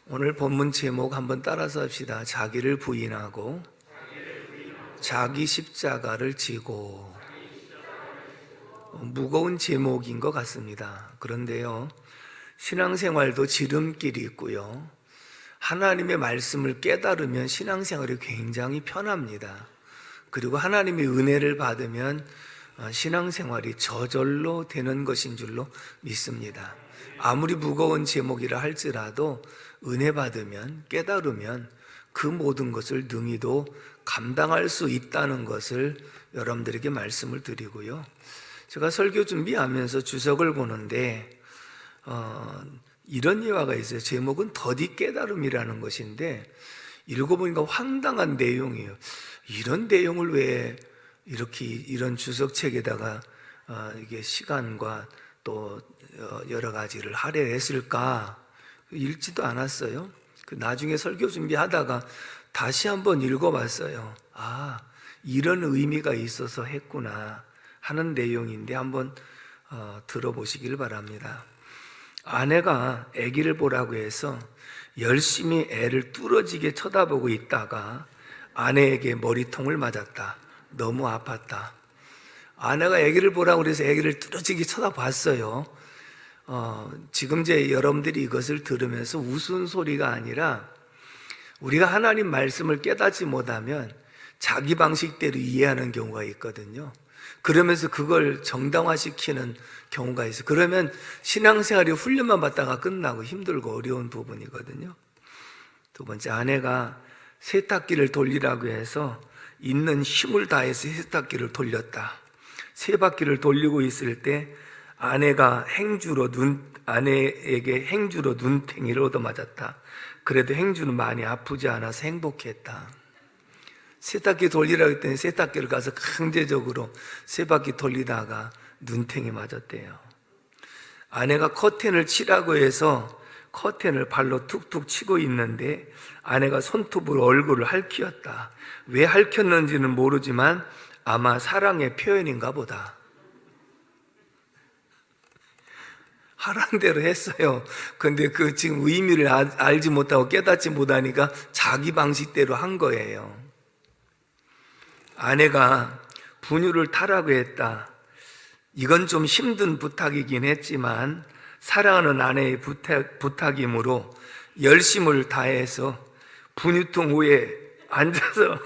오늘 본문 제목 한번 따라서 합시다. 자기를 부인하고 자기 십자가를 지고. 무거운 제목인 것 같습니다. 그런데요, 신앙생활도 지름길이 있고요, 하나님의 말씀을 깨달으면 신앙생활이 굉장히 편합니다. 그리고 하나님의 은혜를 받으면 신앙생활이 저절로 되는 것인 줄로 믿습니다. 아무리 무거운 제목이라 할지라도 은혜 받으면, 깨달으면 그 모든 것을 능히도 감당할 수 있다는 것을 여러분들에게 말씀을 드리고요. 제가 설교 준비하면서 주석을 보는데 이런 예화가 있어요. 제목은 더디 깨달음이라는 것인데 읽어보니까 황당한 내용이에요. 이런 내용을 왜 이렇게 이런 주석책에다가 이게 시간과 또 여러 가지를 할애했을까 읽지도 않았어요. 나중에 설교 준비하다가 다시 한번 읽어봤어요. 아, 이런 의미가 있어서 했구나 하는 내용인데 한번 들어보시길 바랍니다. 아내가 아기를 보라고 해서 열심히 애를 뚫어지게 쳐다보고 있다가 아내에게 머리통을 맞았다. 너무 아팠다. 아내가 아기를 보라고 해서 아기를 뚫어지게 쳐다봤어요. 지금 이제 여러분들이 이것을 들으면서 웃은 소리가 아니라 우리가 하나님 말씀을 깨닫지 못하면 자기 방식대로 이해하는 경우가 있거든요. 그러면서 그걸 정당화시키는 경우가 있어요. 그러면 신앙생활이 훈련만 받다가 끝나고 힘들고 어려운 부분이거든요. 두 번째, 아내가 세탁기를 돌리라고 해서 있는 힘을 다해서 세탁기를 돌렸다. 세 바퀴를 돌리고 있을 때 아내에게 행주로 눈탱이를 얻어맞았다. 그래도 행주는 많이 아프지 않아서 행복했다. 세탁기 돌리라고 했더니 세탁기를 가서 강제적으로 세 바퀴 돌리다가 눈탱이 맞았대요. 아내가 커튼을 치라고 해서 커튼을 발로 툭툭 치고 있는데 아내가 손톱으로 얼굴을 핥혔다. 왜 핥혔는지는 모르지만 아마 사랑의 표현인가 보다. 하라는 대로 했어요. 근데 그 지금 의미를 알지 못하고 깨닫지 못하니까 자기 방식대로 한 거예요. 아내가 분유를 타라고 했다. 이건 좀 힘든 부탁이긴 했지만 사랑하는 아내의 부탁이므로 열심을 다해서 분유통 위에 앉아서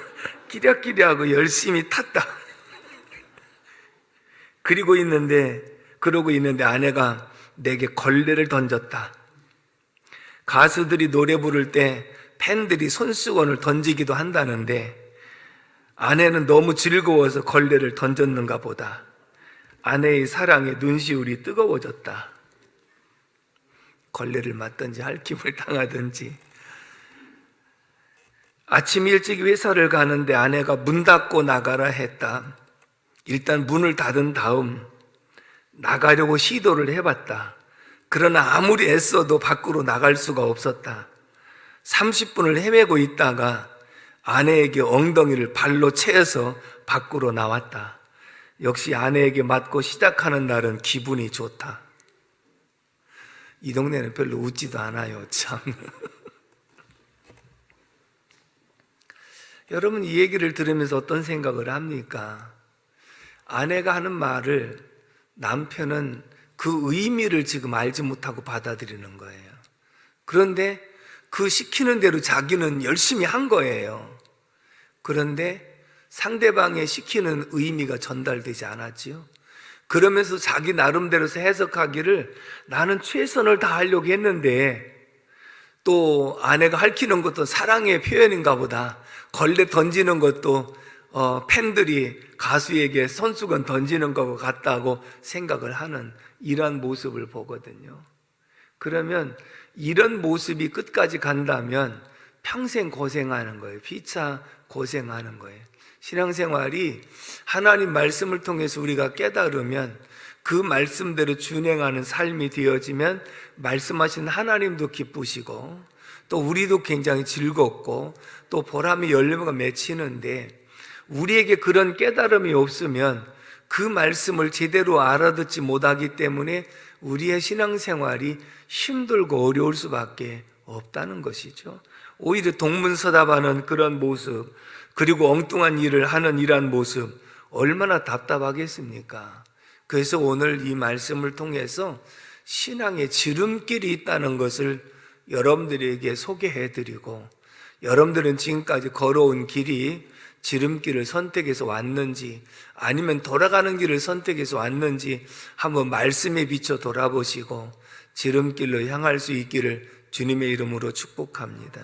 끼랴끼랴하고 열심히 탔다. 그러고 있는데 아내가 내게 걸레를 던졌다. 가수들이 노래 부를 때 팬들이 손수건을 던지기도 한다는데 아내는 너무 즐거워서 걸레를 던졌는가 보다. 아내의 사랑에 눈시울이 뜨거워졌다. 걸레를 맞든지 핥힘을 당하든지. 아침 일찍 회사를 가는데 아내가 문 닫고 나가라 했다. 일단 문을 닫은 다음 나가려고 시도를 해봤다. 그러나 아무리 애써도 밖으로 나갈 수가 없었다. 30분을 헤매고 있다가 아내에게 엉덩이를 발로 채서 밖으로 나왔다. 역시 아내에게 맞고 시작하는 날은 기분이 좋다. 이 동네는 별로 웃지도 않아요, 참. 여러분, 이 얘기를 들으면서 어떤 생각을 합니까? 아내가 하는 말을 남편은 그 의미를 지금 알지 못하고 받아들이는 거예요. 그런데 그 시키는 대로 자기는 열심히 한 거예요. 그런데 상대방의 시키는 의미가 전달되지 않았지요. 그러면서 자기 나름대로 해석하기를 나는 최선을 다하려고 했는데 또 아내가 핥히는 것도 사랑의 표현인가 보다. 걸레 던지는 것도 팬들이 가수에게 손수건 던지는 것 같다고 생각을 하는 이런 모습을 보거든요. 그러면 이런 모습이 끝까지 간다면 평생 고생하는 거예요. 피차 고생하는 거예요. 신앙생활이 하나님 말씀을 통해서 우리가 깨달으면 그 말씀대로 준행하는 삶이 되어지면 말씀하신 하나님도 기쁘시고 또 우리도 굉장히 즐겁고 또 보람이 열매가 맺히는데 우리에게 그런 깨달음이 없으면 그 말씀을 제대로 알아듣지 못하기 때문에 우리의 신앙생활이 힘들고 어려울 수밖에 없다는 것이죠. 오히려 동문서답하는 그런 모습, 그리고 엉뚱한 일을 하는 이러한 모습, 얼마나 답답하겠습니까? 그래서 오늘 이 말씀을 통해서 신앙에 지름길이 있다는 것을 여러분들에게 소개해드리고, 여러분들은 지금까지 걸어온 길이 지름길을 선택해서 왔는지 아니면 돌아가는 길을 선택해서 왔는지 한번 말씀에 비춰 돌아보시고 지름길로 향할 수 있기를 주님의 이름으로 축복합니다.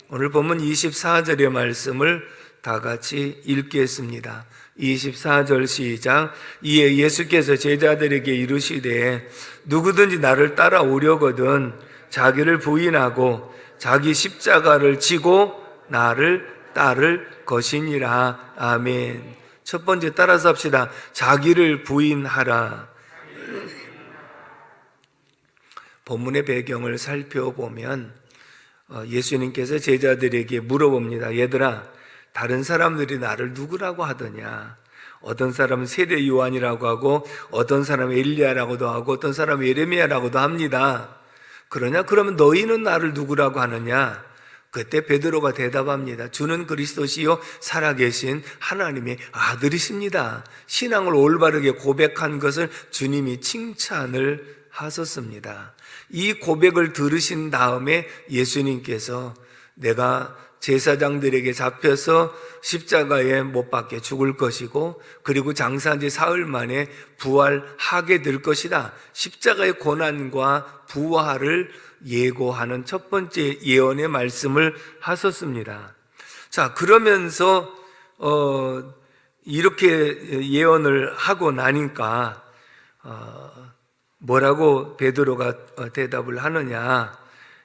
오늘 본문 24절의 말씀을 다 같이 읽겠습니다. 24절 시작. 이에 예수께서 제자들에게 이르시되 누구든지 나를 따라오려거든 자기를 부인하고 자기 십자가를 지고 나를 따를 것이니라. 아멘. 첫 번째 따라서 합시다. 자기를 부인하라. 본문의 배경을 살펴보면 예수님께서 제자들에게 물어봅니다. 얘들아, 다른 사람들이 나를 누구라고 하더냐? 어떤 사람은 세례 요한이라고 하고 어떤 사람은 엘리야라고도 하고 어떤 사람은 예레미야라고도 합니다. 그러면 너희는 나를 누구라고 하느냐? 그때 베드로가 대답합니다. 주는 그리스도시요 살아계신 하나님의 아들이십니다. 신앙을 올바르게 고백한 것을 주님이 칭찬을 하셨습니다. 이 고백을 들으신 다음에 예수님께서 내가 제사장들에게 잡혀서 십자가에 못 박혀 죽을 것이고 그리고 장사한 지 사흘 만에 부활하게 될 것이다. 십자가의 고난과 부활을 예고하는 첫 번째 예언의 말씀을 하셨습니다. 자, 그러면서 이렇게 예언을 하고 나니까 뭐라고 베드로가 대답을 하느냐?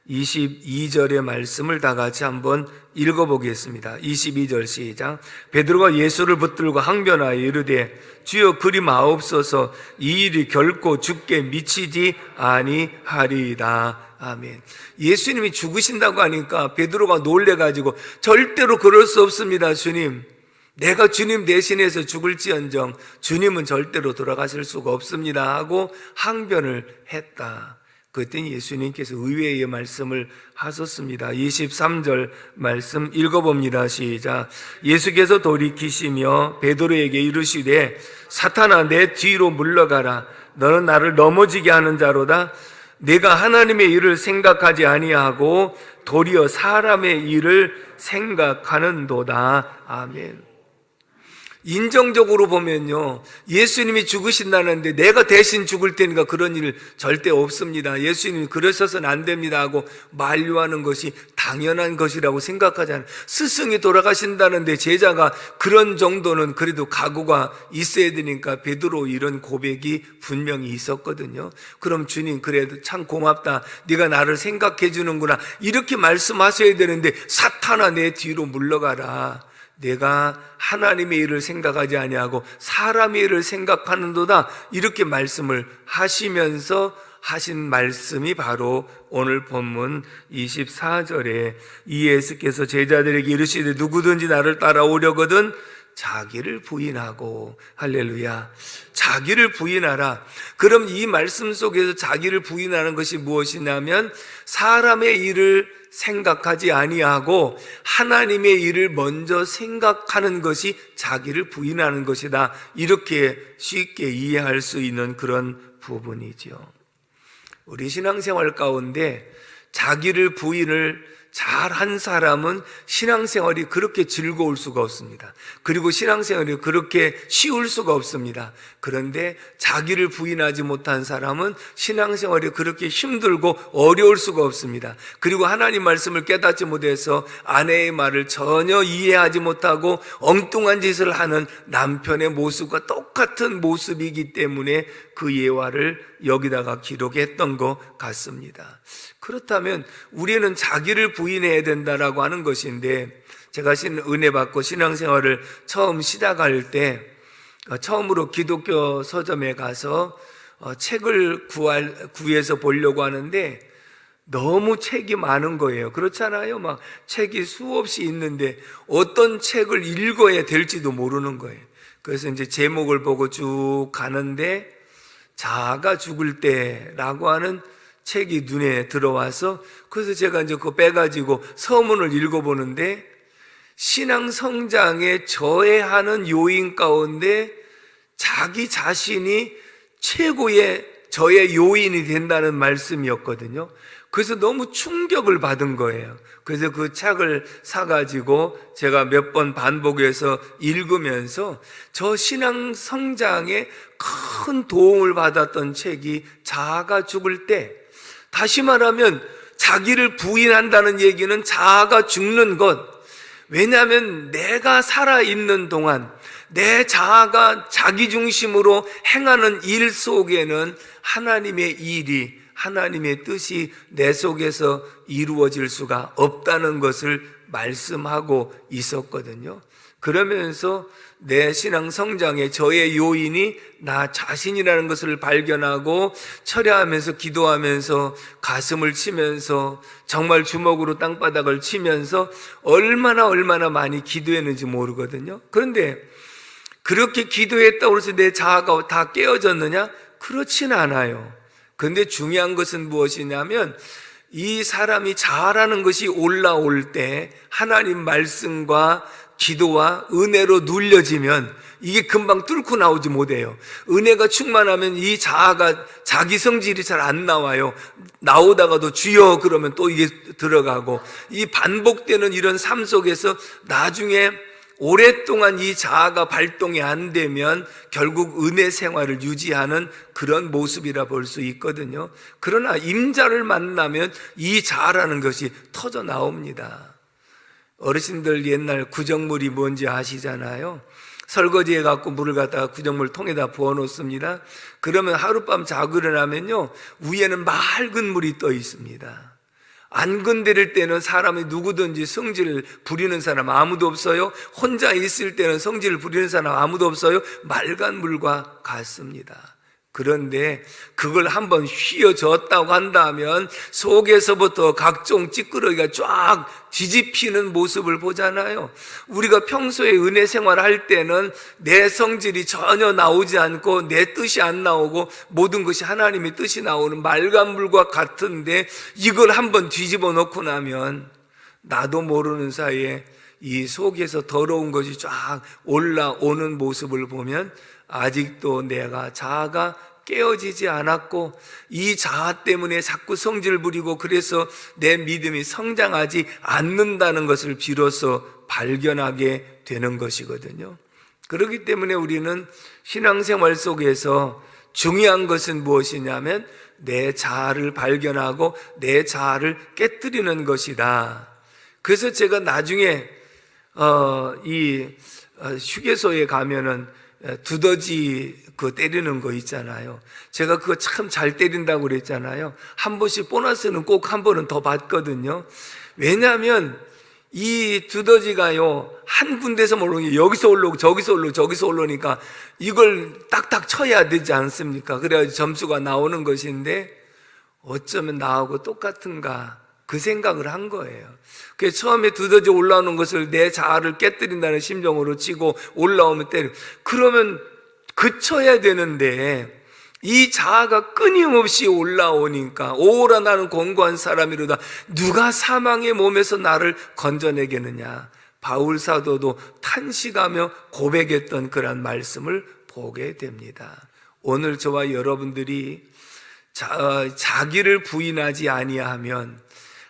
22절의 말씀을 다 같이 한번 읽어보겠습니다. 22절 시작. 베드로가 예수를 붙들고 항변하여 이르되 주여 그리 마옵소서, 이 일이 결코 주께 미치지 아니하리이다. 아멘. 예수님이 죽으신다고 하니까 베드로가 놀래가지고 절대로 그럴 수 없습니다. 주님, 내가 주님 대신해서 죽을지언정 주님은 절대로 돌아가실 수가 없습니다 하고 항변을 했다. 그랬더니 예수님께서 의외의 말씀을 하셨습니다. 23절 말씀 읽어봅니다. 시작. 예수께서 돌이키시며 베드로에게 이르시되 사탄아 내 뒤로 물러가라. 너는 나를 넘어지게 하는 자로다. 내가 하나님의 일을 생각하지 아니하고 도리어 사람의 일을 생각하는도다. 아멘. 인정적으로 보면요, 예수님이 죽으신다는데 내가 대신 죽을 테니까 그런 일 절대 없습니다. 예수님이 그러셔서는 안 됩니다 하고 만류하는 것이 당연한 것이라고 생각하잖아요. 스승이 돌아가신다는데 제자가 그런 정도는 그래도 각오가 있어야 되니까 베드로 이런 고백이 분명히 있었거든요. 그럼 주님, 그래도 참 고맙다, 네가 나를 생각해 주는구나, 이렇게 말씀하셔야 되는데 사탄아 내 뒤로 물러가라. 내가 하나님의 일을 생각하지 아니하고 사람의 일을 생각하는도다, 이렇게 말씀을 하시면서 하신 말씀이 바로 오늘 본문 24절에 예수께서 제자들에게 이르시되 누구든지 나를 따라오려거든 자기를 부인하고, 할렐루야, 자기를 부인하라. 그럼 이 말씀 속에서 자기를 부인하는 것이 무엇이냐면 사람의 일을 생각하지 아니하고 하나님의 일을 먼저 생각하는 것이 자기를 부인하는 것이다. 이렇게 쉽게 이해할 수 있는 그런 부분이죠. 우리 신앙생활 가운데 자기를 부인을 잘한 사람은 신앙생활이 그렇게 즐거울 수가 없습니다. 그리고 신앙생활이 그렇게 쉬울 수가 없습니다. 그런데 자기를 부인하지 못한 사람은 신앙생활이 그렇게 힘들고 어려울 수가 없습니다. 그리고 하나님 말씀을 깨닫지 못해서 아내의 말을 전혀 이해하지 못하고 엉뚱한 짓을 하는 남편의 모습과 똑같은 모습이기 때문에 그 예화를 여기다가 기록했던 것 같습니다. 그렇다면 우리는 자기를 부인해야 된다라고 하는 것인데, 제가 은혜 받고 신앙생활을 처음 시작할 때 처음으로 기독교 서점에 가서 책을 구해서 보려고 하는데 너무 책이 많은 거예요. 그렇잖아요. 막 책이 수없이 있는데 어떤 책을 읽어야 될지도 모르는 거예요. 그래서 이제 제목을 보고 쭉 가는데 자아가 죽을 때라고 하는 책이 눈에 들어와서 그래서 제가 이제 그거 빼가지고 서문을 읽어보는데 신앙 성장에 저해하는 요인 가운데 자기 자신이 최고의 저의 요인이 된다는 말씀이었거든요. 그래서 너무 충격을 받은 거예요. 그래서 그 책을 사가지고 제가 몇 번 반복해서 읽으면서 저 신앙 성장에 큰 도움을 받았던 책이 자아가 죽을 때, 다시 말하면 자기를 부인한다는 얘기는 자아가 죽는 것. 왜냐하면 내가 살아있는 동안 내 자아가 자기 중심으로 행하는 일 속에는 하나님의 일이, 하나님의 뜻이 내 속에서 이루어질 수가 없다는 것을 말씀하고 있었거든요. 그러면서 내 신앙 성장에 저의 요인이 나 자신이라는 것을 발견하고 철야하면서 기도하면서 가슴을 치면서 정말 주먹으로 땅바닥을 치면서 얼마나 많이 기도했는지 모르거든요. 그런데 그렇게 기도했다고 해서 내 자아가 다 깨어졌느냐? 그렇진 않아요. 그런데 중요한 것은 무엇이냐면 이 사람이 자아라는 것이 올라올 때 하나님 말씀과 기도와 은혜로 눌려지면 이게 금방 뚫고 나오지 못해요. 은혜가 충만하면 이 자아가 자기 성질이 잘 안 나와요. 나오다가도 주여 그러면 또 이게 들어가고, 이 반복되는 이런 삶 속에서 나중에 오랫동안 이 자아가 발동이 안 되면 결국 은혜 생활을 유지하는 그런 모습이라 볼 수 있거든요. 그러나 임자를 만나면 이 자아라는 것이 터져 나옵니다. 어르신들 옛날 구정물이 뭔지 아시잖아요. 설거지해 갖고 물을 갖다가 구정물 통에다 부어 놓습니다. 그러면 하룻밤 자고 일어나면요, 위에는 맑은 물이 떠 있습니다. 안 건드릴 때는 사람이 누구든지 성질을 부리는 사람 아무도 없어요. 혼자 있을 때는 성질을 부리는 사람 아무도 없어요. 맑은 물과 같습니다. 그런데 그걸 한번 휘어졌다고 한다면 속에서부터 각종 찌끄러기가 쫙 뒤집히는 모습을 보잖아요. 우리가 평소에 은혜 생활할 때는 내 성질이 전혀 나오지 않고 내 뜻이 안 나오고 모든 것이 하나님의 뜻이 나오는 맑은 물과 같은데, 이걸 한번 뒤집어 놓고 나면 나도 모르는 사이에 이 속에서 더러운 것이 쫙 올라오는 모습을 보면 아직도 내가 자아가 깨어지지 않았고 이 자아 때문에 자꾸 성질 부리고 그래서 내 믿음이 성장하지 않는다는 것을 비로소 발견하게 되는 것이거든요. 그렇기 때문에 우리는 신앙생활 속에서 중요한 것은 무엇이냐면 내 자아를 발견하고 내 자아를 깨뜨리는 것이다. 그래서 제가 나중에 이 휴게소에 가면은 두더지 그 때리는 거 있잖아요. 제가 그거 참 잘 때린다고 그랬잖아요. 한 번씩 보너스는 꼭 한 번은 더 받거든요. 왜냐하면 이 두더지가요, 한 군데서 모르는 게 여기서 올라오고 저기서 올라오고 저기서 올라오니까 이걸 딱딱 쳐야 되지 않습니까? 그래야지 점수가 나오는 것인데 어쩌면 나하고 똑같은가, 그 생각을 한 거예요. 그래서 처음에 두더지 올라오는 것을 내 자아를 깨뜨린다는 심정으로 치고 올라오면 때려. 그러면 그쳐야 되는데 이 자아가 끊임없이 올라오니까 오라 나는 공고한 사람이로다, 누가 사망의 몸에서 나를 건져내겠느냐. 바울 사도도 탄식하며 고백했던 그런 말씀을 보게 됩니다. 오늘 저와 여러분들이 자기를 부인하지 아니하면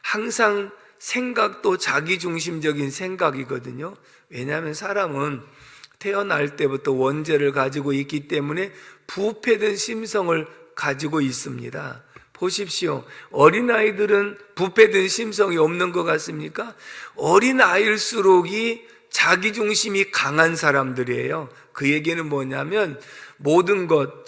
항상 생각도 자기중심적인 생각이거든요. 왜냐하면 사람은 태어날 때부터 원죄를 가지고 있기 때문에 부패된 심성을 가지고 있습니다. 보십시오. 어린아이들은 부패된 심성이 없는 것 같습니까? 어린아이일수록이 자기중심이 강한 사람들이에요. 그 얘기는 뭐냐면 모든 것,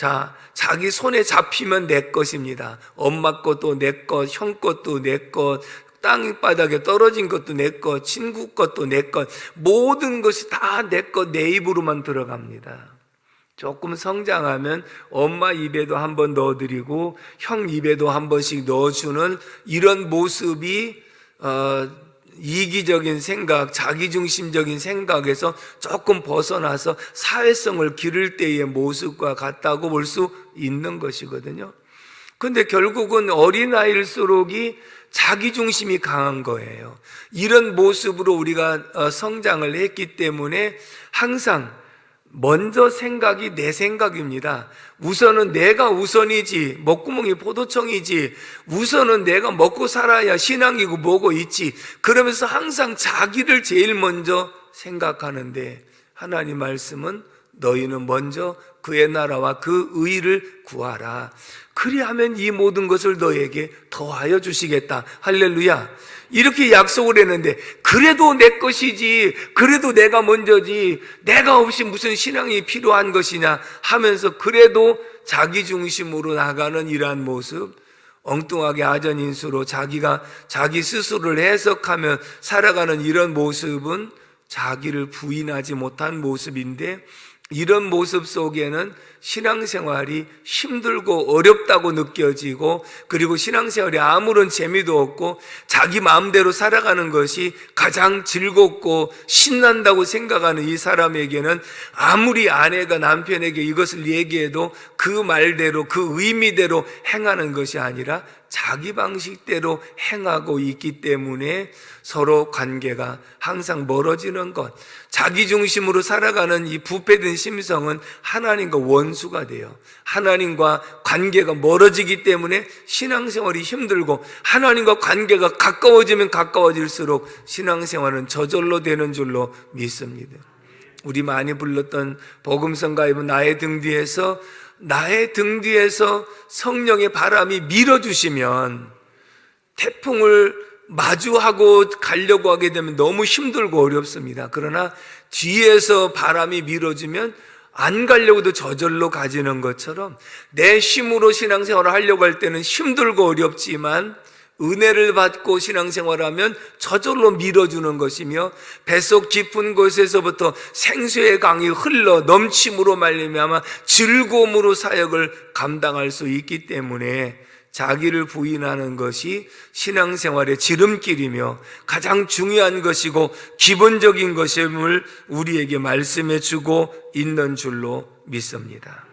자기 손에 잡히면 내 것입니다. 엄마 것도 내 것, 형 것도 내 것, 땅바닥에 떨어진 것도 내 것, 친구 것도 내 것, 모든 것이 다 내 것, 내 입으로만 들어갑니다. 조금 성장하면 엄마 입에도 한번 넣어드리고 형 입에도 한 번씩 넣어주는 이런 모습이 이기적인 생각, 자기중심적인 생각에서 조금 벗어나서 사회성을 기를 때의 모습과 같다고 볼 수 있는 것이거든요. 근데 결국은 어린아이일수록이 자기중심이 강한 거예요. 이런 모습으로 우리가 성장을 했기 때문에 항상 먼저 생각이 내 생각입니다. 우선은 내가 우선이지, 먹구멍이 포도청이지, 우선은 내가 먹고 살아야 신앙이고 뭐고 있지, 그러면서 항상 자기를 제일 먼저 생각하는데, 하나님 말씀은 너희는 먼저 그의 나라와 그 의를 구하라. 그리하면 이 모든 것을 너에게 더하여 주시겠다. 할렐루야. 이렇게 약속을 했는데, 그래도 내 것이지, 그래도 내가 먼저지, 내가 없이 무슨 신앙이 필요한 것이냐 하면서 그래도 자기 중심으로 나가는 이러한 모습, 엉뚱하게 아전인수로 자기가 자기 스스로를 해석하며 살아가는 이런 모습은 자기를 부인하지 못한 모습인데, 이런 모습 속에는 신앙생활이 힘들고 어렵다고 느껴지고, 그리고 신앙생활이 아무런 재미도 없고 자기 마음대로 살아가는 것이 가장 즐겁고 신난다고 생각하는 이 사람에게는 아무리 아내가 남편에게 이것을 얘기해도 그 말대로, 그 의미대로 행하는 것이 아니라 자기 방식대로 행하고 있기 때문에 서로 관계가 항상 멀어지는 것, 자기 중심으로 살아가는 이 부패된 심성은 하나님과 원수가 돼요. 하나님과 관계가 멀어지기 때문에 신앙생활이 힘들고, 하나님과 관계가 가까워지면 가까워질수록 신앙생활은 저절로 되는 줄로 믿습니다. 우리 많이 불렀던 복음성 가입은 나의 등 뒤에서 성령의 바람이 밀어주시면, 태풍을 마주하고 가려고 하게 되면 너무 힘들고 어렵습니다. 그러나 뒤에서 바람이 밀어주면 안 가려고도 저절로 가지는 것처럼, 내 힘으로 신앙생활을 하려고 할 때는 힘들고 어렵지만 은혜를 받고 신앙생활하면 저절로 밀어주는 것이며, 뱃속 깊은 곳에서부터 생수의 강이 흘러 넘침으로 말미암아 즐거움으로 사역을 감당할 수 있기 때문에 자기를 부인하는 것이 신앙생활의 지름길이며 가장 중요한 것이고 기본적인 것임을 우리에게 말씀해 주고 있는 줄로 믿습니다.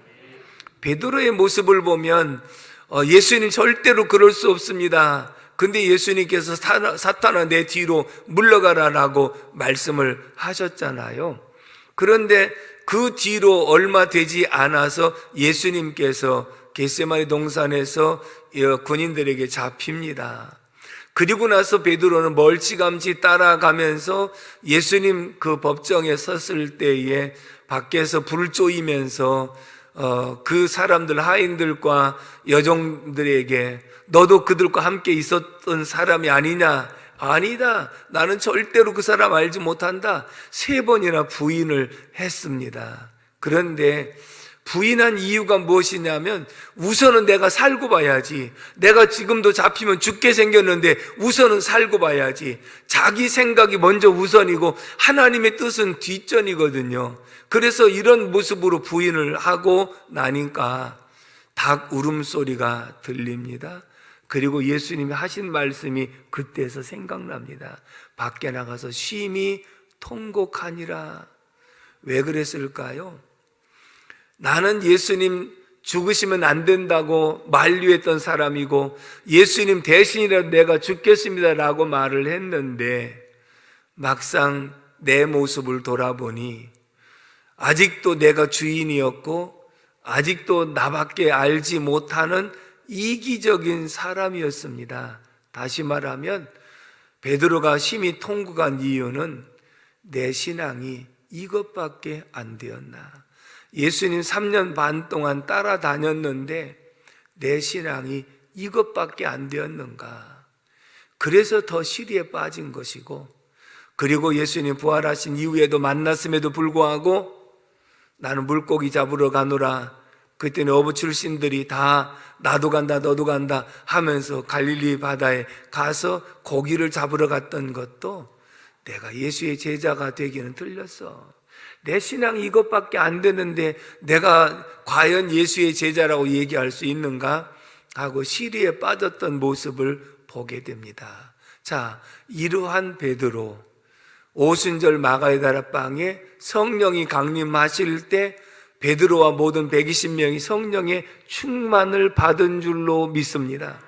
베드로의 모습을 보면 예수님 절대로 그럴 수 없습니다. 근데 예수님께서 사탄아 내 뒤로 물러가라라고 말씀을 하셨잖아요. 그런데 그 뒤로 얼마 되지 않아서 예수님께서 겟세마네 동산에서 군인들에게 잡힙니다. 그리고 나서 베드로는 멀찌감치 따라가면서 예수님 그 법정에 섰을 때에 밖에서 불을 쪼이면서 그 사람들, 하인들과 여종들에게 너도 그들과 함께 있었던 사람이 아니냐? 아니다. 나는 절대로 그 사람 알지 못한다. 3번이나 부인을 했습니다. 그런데 부인한 이유가 무엇이냐면, 우선은 내가 살고 봐야지. 내가 지금도 잡히면 죽게 생겼는데 우선은 살고 봐야지. 자기 생각이 먼저 우선이고 하나님의 뜻은 뒷전이거든요. 그래서 이런 모습으로 부인을 하고 나니까 닭 울음소리가 들립니다. 그리고 예수님이 하신 말씀이 그때서 생각납니다. 밖에 나가서 심히 통곡하니라. 왜 그랬을까요? 나는 예수님 죽으시면 안 된다고 만류했던 사람이고, 예수님 대신이라도 내가 죽겠습니다라고 말을 했는데, 막상 내 모습을 돌아보니 아직도 내가 주인이었고 아직도 나밖에 알지 못하는 이기적인 사람이었습니다. 다시 말하면 베드로가 심히 통곡한 이유는 내 신앙이 이것밖에 안 되었나. 예수님 3년 반 동안 따라다녔는데 내 신앙이 이것밖에 안 되었는가. 그래서 더 시리에 빠진 것이고, 그리고 예수님 부활하신 이후에도 만났음에도 불구하고 나는 물고기 잡으러 가노라. 그때는 어부 출신들이 다 나도 간다 너도 간다 하면서 갈릴리 바다에 가서 고기를 잡으러 갔던 것도 내가 예수의 제자가 되기는 틀렸어. 내 신앙이 이것밖에 안 되는데 내가 과연 예수의 제자라고 얘기할 수 있는가 하고 시리에 빠졌던 모습을 보게 됩니다. 자, 이러한 베드로, 오순절 마가의 다락방에 성령이 강림하실 때 베드로와 모든 120명이 성령의 충만을 받은 줄로 믿습니다.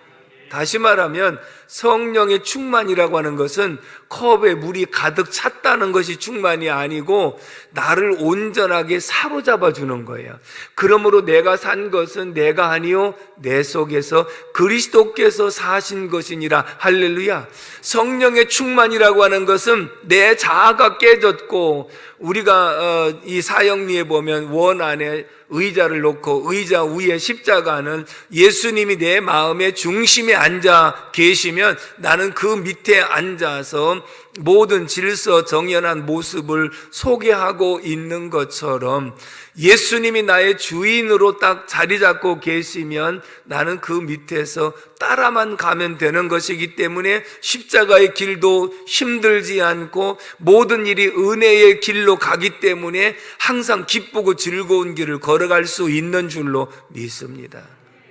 다시 말하면 성령의 충만이라고 하는 것은 컵에 물이 가득 찼다는 것이 충만이 아니고 나를 온전하게 사로잡아 주는 거예요. 그러므로 내가 산 것은 내가 아니요 내 속에서 그리스도께서 사신 것이니라. 할렐루야. 성령의 충만이라고 하는 것은 내 자아가 깨졌고, 우리가 이 사형리에 보면 원 안에 의자를 놓고 의자 위에 십자가는 예수님이 내 마음의 중심에 앉아 계시면 나는 그 밑에 앉아서 모든 질서 정연한 모습을 소개하고 있는 것처럼, 예수님이 나의 주인으로 딱 자리 잡고 계시면 나는 그 밑에서 따라만 가면 되는 것이기 때문에 십자가의 길도 힘들지 않고 모든 일이 은혜의 길로 가기 때문에 항상 기쁘고 즐거운 길을 걸어갈 수 있는 줄로 믿습니다.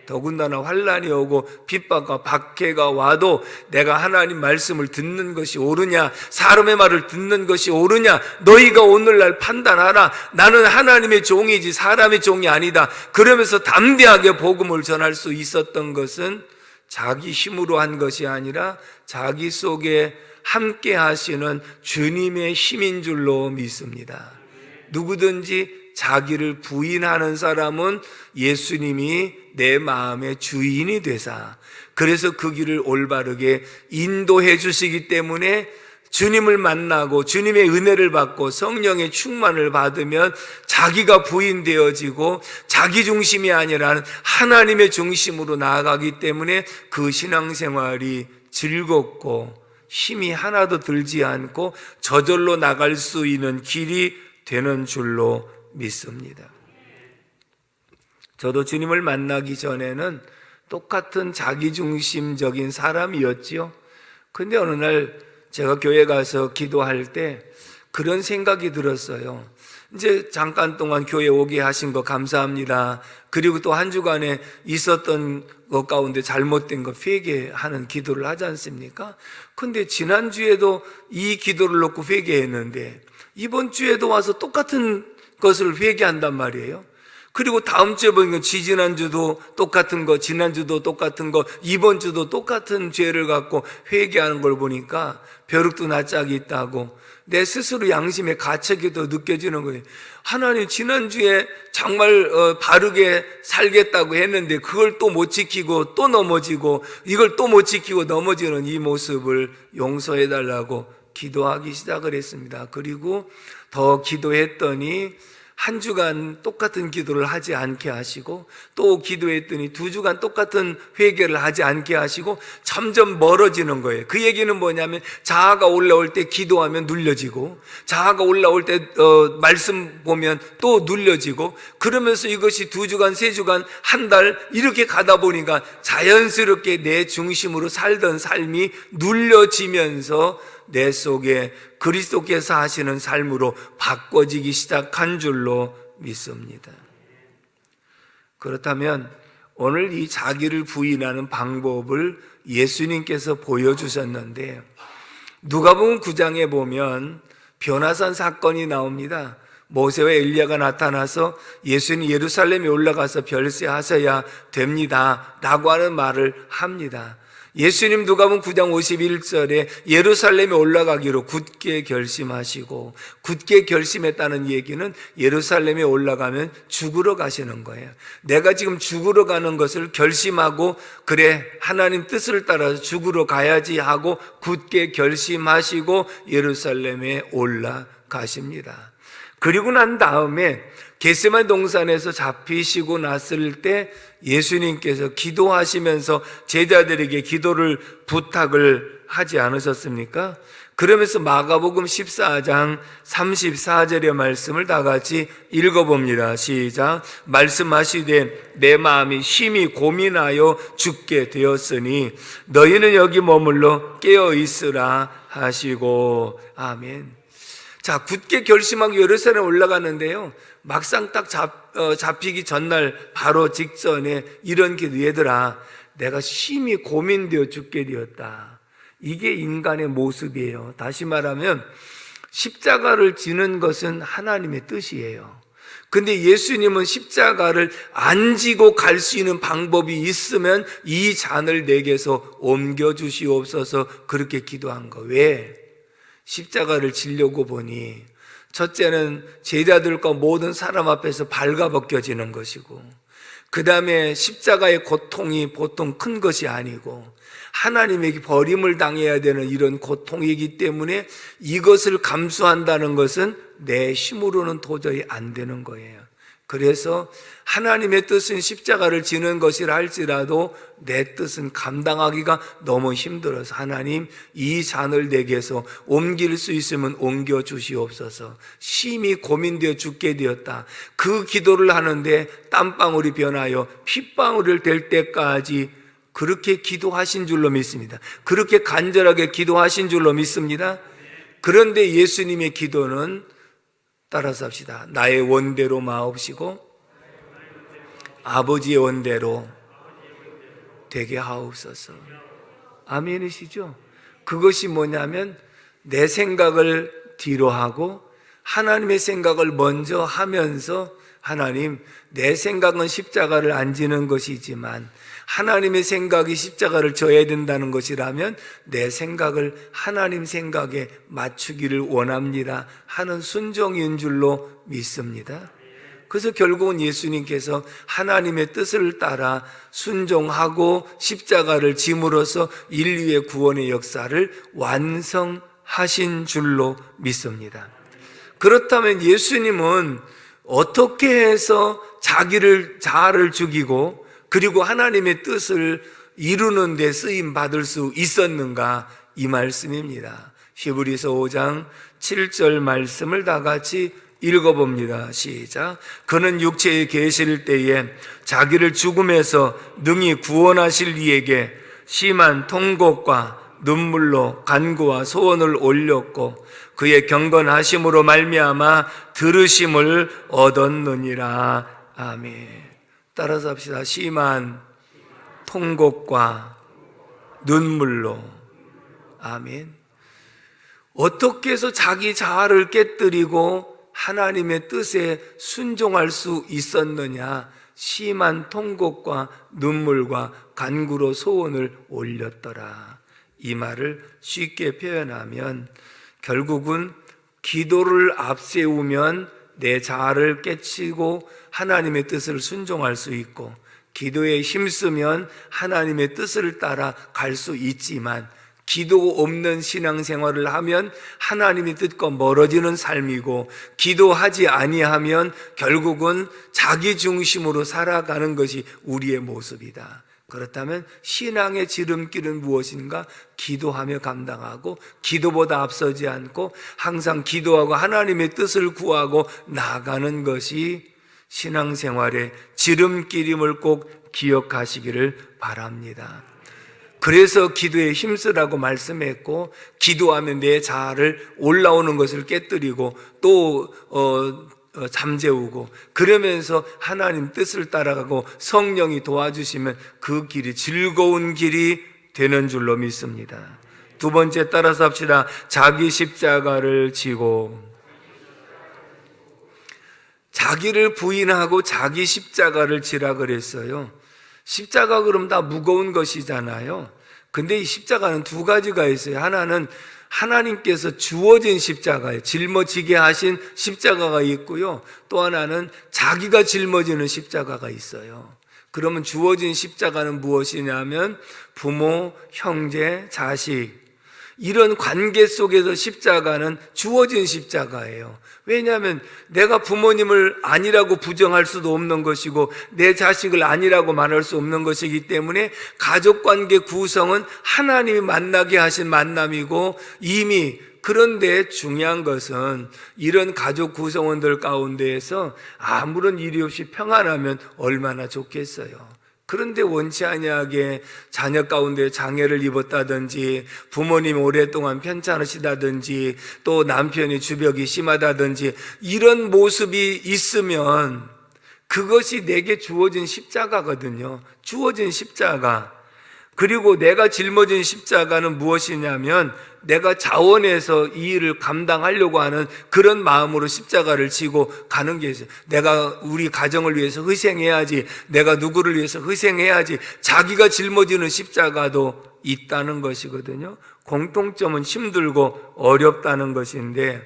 더군다나 환난이 오고 핍박과 박해가 와도 내가 하나님 말씀을 듣는 것이 옳으냐, 사람의 말을 듣는 것이 옳으냐, 너희가 오늘날 판단하라. 나는 하나님의 종이지 사람의 종이 아니다. 그러면서 담대하게 복음을 전할 수 있었던 것은 자기 힘으로 한 것이 아니라 자기 속에 함께 하시는 주님의 힘인 줄로 믿습니다. 누구든지 자기를 부인하는 사람은 예수님이 내 마음의 주인이 되사, 그래서 그 길을 올바르게 인도해 주시기 때문에 주님을 만나고 주님의 은혜를 받고 성령의 충만을 받으면 자기가 부인되어지고 자기 중심이 아니라 하나님의 중심으로 나아가기 때문에 그 신앙생활이 즐겁고 힘이 하나도 들지 않고 저절로 나갈 수 있는 길이 되는 줄로 믿습니다. 저도 주님을 만나기 전에는 똑같은 자기중심적인 사람이었지요. 근데 어느 날 제가 교회 가서 기도할 때 그런 생각이 들었어요. 이제 잠깐 동안 교회 오게 하신 거 감사합니다. 그리고 또 한 주간에 있었던 것 가운데 잘못된 거 회개하는 기도를 하지 않습니까? 근데 지난주에도 이 기도를 놓고 회개했는데 이번 주에도 와서 똑같은 것을 회개한단 말이에요. 그리고 다음 주에 보니까 지지난주도 똑같은 거, 지난주도 똑같은 거, 이번 주도 똑같은 죄를 갖고 회개하는 걸 보니까 벼룩도 낯짝이 있다고 내 스스로 양심의 가책이 더 느껴지는 거예요. 하나님, 지난주에 정말 바르게 살겠다고 했는데 그걸 또 못 지키고 또 넘어지고, 이걸 또 못 지키고 넘어지는 이 모습을 용서해달라고 기도하기 시작을 했습니다. 그리고 더 기도했더니 한 주간 똑같은 기도를 하지 않게 하시고, 또 기도했더니 두 주간 똑같은 회개를 하지 않게 하시고 점점 멀어지는 거예요. 그 얘기는 뭐냐면 자아가 올라올 때 기도하면 눌려지고, 자아가 올라올 때 말씀 보면 또 눌려지고, 그러면서 이것이 두 주간, 세 주간, 한 달 이렇게 가다 보니까 자연스럽게 내 중심으로 살던 삶이 눌려지면서 내 속에 그리스도께서 하시는 삶으로 바꿔지기 시작한 줄로 믿습니다. 그렇다면 오늘 이 자기를 부인하는 방법을 예수님께서 보여주셨는데, 누가복음 9장에 보면 변화산 사건이 나옵니다. 모세와 엘리야가 나타나서 예수님 예루살렘에 올라가서 별세하셔야 됩니다 라고 하는 말을 합니다. 예수님 누가복음 9장 51절에 예루살렘에 올라가기로 굳게 결심하시고, 굳게 결심했다는 얘기는 예루살렘에 올라가면 죽으러 가시는 거예요. 내가 지금 죽으러 가는 것을 결심하고, 그래 하나님 뜻을 따라서 죽으러 가야지 하고 굳게 결심하시고 예루살렘에 올라가십니다. 그리고 난 다음에 겟세마네 동산에서 잡히시고 났을 때 예수님께서 기도하시면서 제자들에게 기도를 부탁을 하지 않으셨습니까? 그러면서 마가복음 14장 34절의 말씀을 다 같이 읽어봅니다. 시작. 말씀하시되 내 마음이 심히 고민하여 죽게 되었으니 너희는 여기 머물러 깨어 있으라 하시고. 아멘. 자, 굳게 결심하고 예루살렘에 올라가는데요, 막상 딱 잡히기 전날 바로 직전에 이런 기도, 얘들아 내가 심히 고민되어 죽게 되었다. 이게 인간의 모습이에요. 다시 말하면 십자가를 지는 것은 하나님의 뜻이에요. 근데 예수님은 십자가를 안 지고 갈 수 있는 방법이 있으면 이 잔을 내게서 옮겨 주시옵소서 그렇게 기도한 거. 왜? 십자가를 지려고 보니 첫째는 제자들과 모든 사람 앞에서 발가벗겨지는 것이고, 그 다음에 십자가의 고통이 보통 큰 것이 아니고 하나님에게 버림을 당해야 되는 이런 고통이기 때문에 이것을 감수한다는 것은 내 힘으로는 도저히 안 되는 거예요. 그래서 하나님의 뜻은 십자가를 지는 것이라 할지라도 내 뜻은 감당하기가 너무 힘들어서 하나님 이 잔을 내게서 옮길 수 있으면 옮겨 주시옵소서. 심히 고민되어 죽게 되었다. 그 기도를 하는데 땀방울이 변하여 핏방울을 될 때까지 그렇게 기도하신 줄로 믿습니다. 그렇게 간절하게 기도하신 줄로 믿습니다. 그런데 예수님의 기도는 따라서 합시다. 나의 원대로 마옵시고 아버지의 원대로 되게 하옵소서. 아멘이시죠? 그것이 뭐냐면 내 생각을 뒤로 하고 하나님의 생각을 먼저 하면서, 하나님, 내 생각은 십자가를 안 지는 것이지만 하나님의 생각이 십자가를 져야 된다는 것이라면 내 생각을 하나님 생각에 맞추기를 원합니다 하는 순종인 줄로 믿습니다. 그래서 결국은 예수님께서 하나님의 뜻을 따라 순종하고 십자가를 짐으로써 인류의 구원의 역사를 완성하신 줄로 믿습니다. 그렇다면 예수님은 어떻게 해서 자아를 죽이고 그리고 하나님의 뜻을 이루는 데 쓰임 받을 수 있었는가? 이 말씀입니다. 히브리서 5장 7절 말씀을 다 같이 읽어봅니다. 시작. 그는 육체에 계실 때에 자기를 죽음에서 능히 구원하실 이에게 심한 통곡과 눈물로 간구와 소원을 올렸고 그의 경건하심으로 말미암아 들으심을 얻었느니라. 아멘. 따라서 합시다. 심한 통곡과 눈물로. 아멘. 어떻게 해서 자기 자아를 깨뜨리고 하나님의 뜻에 순종할 수 있었느냐? 심한 통곡과 눈물과 간구로 소원을 올렸더라. 이 말을 쉽게 표현하면 결국은 기도를 앞세우면 내 자아를 깨치고 하나님의 뜻을 순종할 수 있고, 기도에 힘쓰면 하나님의 뜻을 따라 갈 수 있지만 기도 없는 신앙생활을 하면 하나님의 뜻과 멀어지는 삶이고, 기도하지 아니하면 결국은 자기 중심으로 살아가는 것이 우리의 모습이다. 그렇다면 신앙의 지름길은 무엇인가? 기도하며 감당하고 기도보다 앞서지 않고 항상 기도하고 하나님의 뜻을 구하고 나아가는 것이 신앙생활의 지름길임을 꼭 기억하시기를 바랍니다. 그래서 기도에 힘쓰라고 말씀했고, 기도하면 내 자아를 올라오는 것을 깨뜨리고 또 잠재우고, 그러면서 하나님 뜻을 따라가고 성령이 도와주시면 그 길이 즐거운 길이 되는 줄로 믿습니다. 두 번째 따라서 합시다. 자기 십자가를 지고. 자기를 부인하고 자기 십자가를 지라 그랬어요. 십자가 그럼 다 무거운 것이잖아요. 근데 이 십자가는 두 가지가 있어요. 하나는 하나님께서 주어진 십자가예요. 짊어지게 하신 십자가가 있고요. 또 하나는 자기가 짊어지는 십자가가 있어요. 그러면 주어진 십자가는 무엇이냐면 부모, 형제, 자식, 이런 관계 속에서 십자가는 주어진 십자가예요. 왜냐하면 내가 부모님을 아니라고 부정할 수도 없는 것이고 내 자식을 아니라고 말할 수 없는 것이기 때문에 가족관계 구성은 하나님이 만나게 하신 만남이고, 이미 그런데 중요한 것은 이런 가족 구성원들 가운데에서 아무런 일이 없이 평안하면 얼마나 좋겠어요. 그런데 원치 아니하게 자녀 가운데 장애를 입었다든지, 부모님이 오랫동안 편찮으시다든지, 또 남편이 주벽이 심하다든지, 이런 모습이 있으면 그것이 내게 주어진 십자가거든요. 주어진 십자가. 그리고 내가 짊어진 십자가는 무엇이냐면 내가 자원해서 이 일을 감당하려고 하는 그런 마음으로 십자가를 지고 가는 게 있어요. 내가 우리 가정을 위해서 희생해야지, 내가 누구를 위해서 희생해야지, 자기가 짊어지는 십자가도 있다는 것이거든요. 공통점은 힘들고 어렵다는 것인데,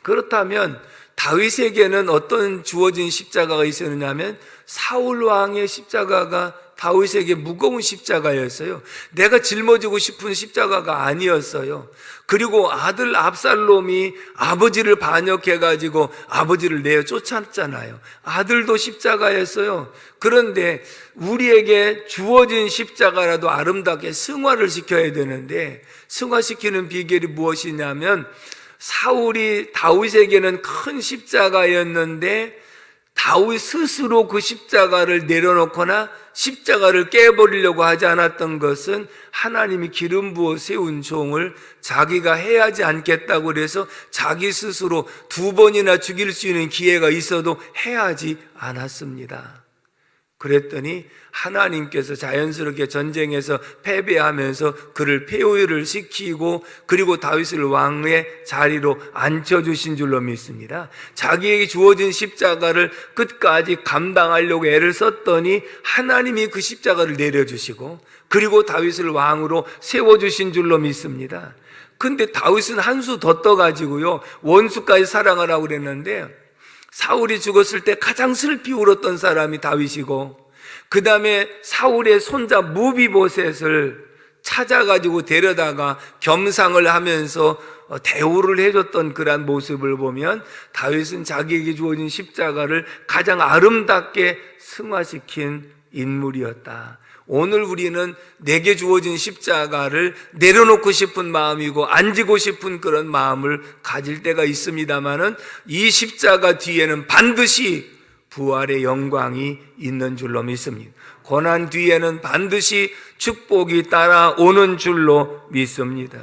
그렇다면 다윗에게는 어떤 주어진 십자가가 있었느냐면 사울 왕의 십자가가 다윗에게 무거운 십자가였어요. 내가 짊어지고 싶은 십자가가 아니었어요. 그리고 아들 압살롬이 아버지를 반역해가지고 아버지를 내어 쫓았잖아요. 아들도 십자가였어요. 그런데 우리에게 주어진 십자가라도 아름답게 승화를 시켜야 되는데, 승화시키는 비결이 무엇이냐면 사울이 다윗에게는 큰 십자가였는데 다윗 스스로 그 십자가를 내려놓거나 십자가를 깨버리려고 하지 않았던 것은 하나님이 기름 부어 세운 종을 자기가 해하지 않겠다고 그래서 자기 스스로 2번이나 죽일 수 있는 기회가 있어도 해하지 않았습니다. 그랬더니 하나님께서 자연스럽게 전쟁에서 패배하면서 그를 폐위를 시키고 그리고 다윗을 왕의 자리로 앉혀주신 줄로 믿습니다. 자기에게 주어진 십자가를 끝까지 감당하려고 애를 썼더니 하나님이 그 십자가를 내려주시고 그리고 다윗을 왕으로 세워주신 줄로 믿습니다. 근데 다윗은 한 수 더 떠가지고요, 원수까지 사랑하라고 그랬는데 사울이 죽었을 때 가장 슬피 울었던 사람이 다윗이고, 그 다음에 사울의 손자 무비보셋을 찾아가지고 데려다가 겸상을 하면서 대우를 해줬던 그러한 모습을 보면 다윗은 자기에게 주어진 십자가를 가장 아름답게 승화시킨 인물이었다. 오늘 우리는 내게 주어진 십자가를 내려놓고 싶은 마음이고 안지고 싶은 그런 마음을 가질 때가 있습니다마는 이 십자가 뒤에는 반드시 부활의 영광이 있는 줄로 믿습니다. 고난 뒤에는 반드시 축복이 따라오는 줄로 믿습니다.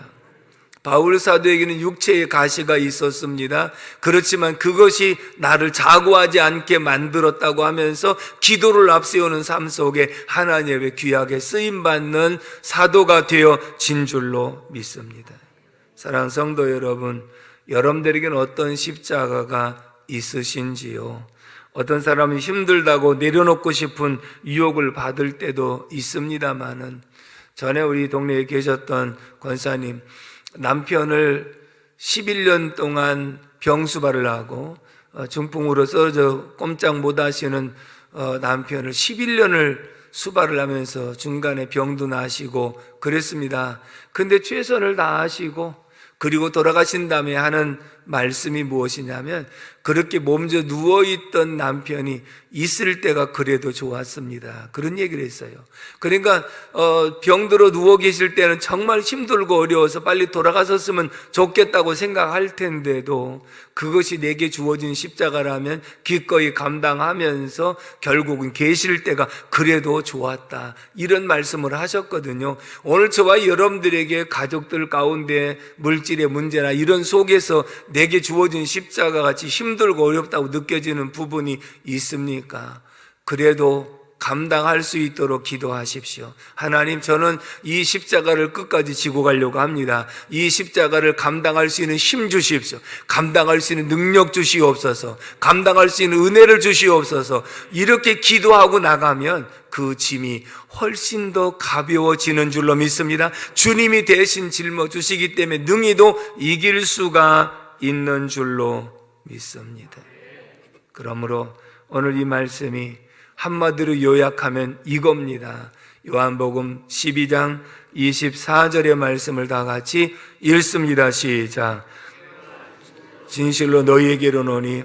바울 사도에게는 육체의 가시가 있었습니다. 그렇지만 그것이 나를 자고하지 않게 만들었다고 하면서 기도를 앞세우는 삶 속에 하나님의 귀하게 쓰임받는 사도가 되어진 줄로 믿습니다. 사랑하는 성도 여러분, 여러분들에게는 어떤 십자가가 있으신지요? 어떤 사람이 힘들다고 내려놓고 싶은 유혹을 받을 때도 있습니다마는, 전에 우리 동네에 계셨던 권사님, 남편을 11년 동안 병수발을 하고 중풍으로 쓰러져 꼼짝 못 하시는 남편을 11년을 수발을 하면서 중간에 병도 나시고 그랬습니다. 근데 최선을 다하시고 그리고 돌아가신 다음에 하는 말씀이 무엇이냐면, 그렇게 몸져 누워있던 남편이 있을 때가 그래도 좋았습니다. 그런 얘기를 했어요. 그러니까 병들어 누워 계실 때는 정말 힘들고 어려워서 빨리 돌아가셨으면 좋겠다고 생각할 텐데도 그것이 내게 주어진 십자가라면 기꺼이 감당하면서 결국은 계실 때가 그래도 좋았다, 이런 말씀을 하셨거든요. 오늘 저와 여러분들에게 가족들 가운데 물질의 문제나 이런 속에서 내게 주어진 십자가 같이 힘들고 어렵다고 느껴지는 부분이 있습니까? 그래도 감당할 수 있도록 기도하십시오. 하나님, 저는 이 십자가를 끝까지 지고 가려고 합니다. 이 십자가를 감당할 수 있는 힘 주십시오. 감당할 수 있는 능력 주시옵소서. 감당할 수 있는 은혜를 주시옵소서. 이렇게 기도하고 나가면 그 짐이 훨씬 더 가벼워지는 줄로 믿습니다. 주님이 대신 짊어주시기 때문에 능히도 이길 수가 있는 줄로 믿습니다. 그러므로 오늘 이 말씀이 한마디로 요약하면 이겁니다. 요한복음 12장 24절의 말씀을 다 같이 읽습니다. 시작. 진실로 너희에게로 노니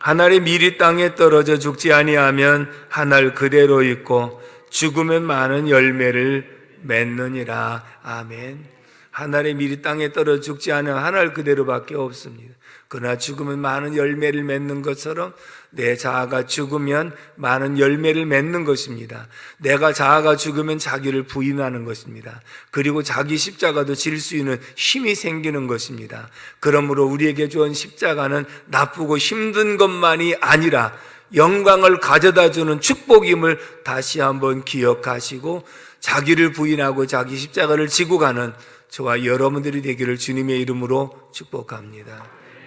한 알의 밀이 땅에 떨어져 죽지 아니하면 한 알 그대로 있고 죽으면 많은 열매를 맺느니라. 아멘. 한 알의 밀이 땅에 떨어져 죽지 않으면 한 알 그대로밖에 없습니다. 그러나 죽으면 많은 열매를 맺는 것처럼 내 자아가 죽으면 많은 열매를 맺는 것입니다. 내가 자아가 죽으면 자기를 부인하는 것입니다. 그리고 자기 십자가도 질 수 있는 힘이 생기는 것입니다. 그러므로 우리에게 주은 십자가는 나쁘고 힘든 것만이 아니라 영광을 가져다 주는 축복임을 다시 한번 기억하시고 자기를 부인하고 자기 십자가를 지고 가는 저와 여러분들이 되기를 주님의 이름으로 축복합니다.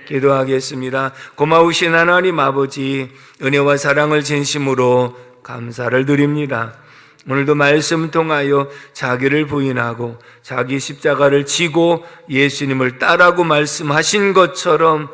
기도하겠습니다. 고마우신 하나님 아버지, 은혜와 사랑을 진심으로 감사를 드립니다. 오늘도 말씀 통하여 자기를 부인하고 자기 십자가를 지고 예수님을 따라고 말씀하신 것처럼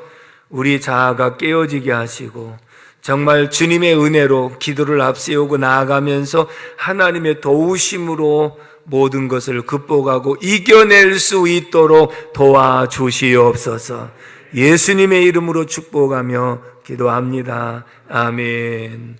우리 자아가 깨어지게 하시고 정말 주님의 은혜로 기도를 앞세우고 나아가면서 하나님의 도우심으로 모든 것을 극복하고 이겨낼 수 있도록 도와주시옵소서. 예수님의 이름으로 축복하며 기도합니다. 아멘.